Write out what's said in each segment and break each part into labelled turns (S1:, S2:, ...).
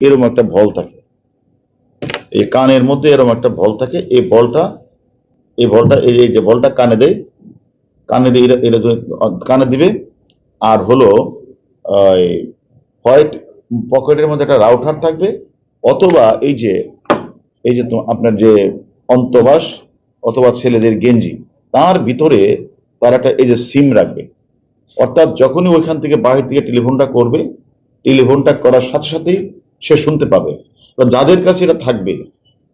S1: এরকম একটা বল থাকে, এই কানের মধ্যে এরকম একটা বল থাকে। এই বলটা এই যে বলটা কানে দিয়ে কানে দিবে। আর হলো হোয়াইট পকেটের মধ্যে একটা রাউটার থাকবে, অথবা এই যে আপনার যে অন্তবাস অথবা ছেলেদের গেঞ্জি, তার ভিতরে তার একটা এই যে সিম রাখবে। অর্থাৎ যখনই ওইখান থেকে বাহির থেকে টেলিফোনটা করবে, টেলিফোনটা করার সাথে সাথেই সে শুনতে পাবে। তো যাদের কাছে এটা থাকবে,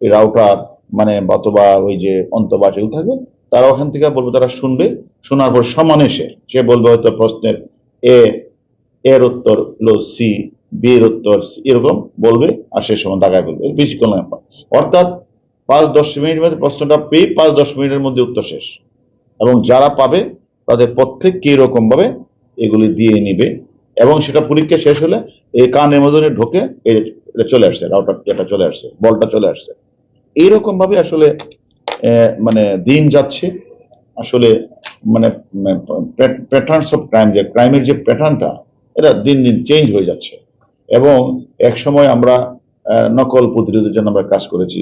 S1: এই রাউটার মানে অথবা ওই যে অন্তবাস এগুলো থাকবে, তারা ওখান থেকে বলবে, তারা শুনবে। শোনার পর সমানে সে বলবে হয়তো প্রশ্নের এ এর উত্তর হলো সি, বি এর উত্তর এরকম বলবে, আর সে সময় দাগায় বলবে, বেশিক্ষণ না। অর্থাৎ 5-10 মিনিটের মধ্যে প্রশ্নটা পেয়ে 5-10 মিনিটের মধ্যে উত্তর শেষ। এবং যারা পাবে তাদের প্রত্যেককে এরকম ভাবে এগুলি দিয়ে নিবে, এবং সেটা পরীক্ষা শেষ হলে এই কানের মধ্যে ঢোকে এটা চলে আসছে, রাউটার যেটা চলে আসছে, বলটা চলে আসছে। এইরকম ভাবে আসলে মানে দিন যাচ্ছে আসলে। মানে প্যাটার্নস অফ ক্রাইম, যে ক্রাইমের যে প্যাটার্নটা, এটা দিন দিন চেঞ্জ হয়ে যাচ্ছে। এবং এক সময় আমরা নকল প্রতিরোধের জন্য আমরা কাজ করেছি।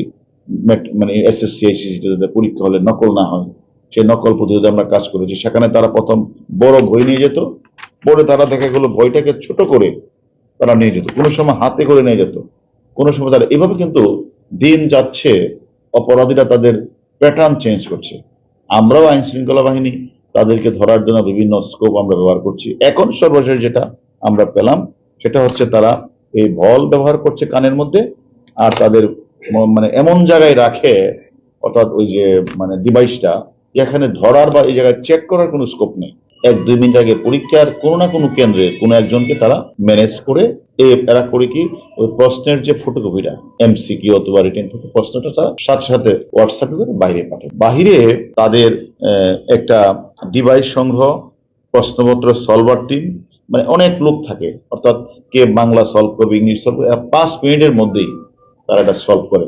S1: মানে এসএসসি আইসিসি পরীক্ষা হলে নকল না হয়, সেই নকল প্রতিরোধে আমরা কাজ করেছি। সেখানে তারা প্রথম বড় বই নিয়ে যেত, পরে তারা দেখা গেল বইটাকে ছোট করে তারা নিয়ে যেত, কোনো সময় হাতে করে নিয়ে যেত, কোনো সময় তারা এভাবে। কিন্তু দিন যাচ্ছে, অপরাধীরা তাদের প্যাটার্ন চেঞ্জ করছে। আমরাও আইন শৃঙ্খলা বাহিনী তাদেরকে ধরার জন্য বিভিন্ন স্কোপ আমরা ব্যবহার করছি। এখন সর্বশেষ যেটা আমরা পেলাম সেটা হচ্ছে তারা এই বল ব্যবহার করছে কানের মধ্যে, আর তাদের মানে এমন জায়গায় রাখে, অর্থাৎ ওই যে মানে ডিভাইসটা, এখানে ধরার বা এই জায়গায় চেক করার কোনো স্কোপ নেই। 1-2 মিনিট আগে পরীক্ষার কোনো না কোনো কেন্দ্রে কোনো একজনকে তারা ম্যানেজ করে এরা করে কি ওই প্রশ্নের যে ফটোকপিটা, এমসিকিউ অথবা রিটেন প্রশ্নটা তারা সাথে সাথে হোয়াটসঅ্যাপে করে বাইরে পাঠায়। বাহিরে তাদের একটা ডিভাইস সংগ্রহ, প্রশ্নপত্র সলভার টিম, মানে অনেক লোক থাকে। অর্থাৎ কে বাংলা সলভ করবে, ইংলিশ সলভ করবে, 5 মিনিটের মধ্যেই তারা এটা সলভ করে।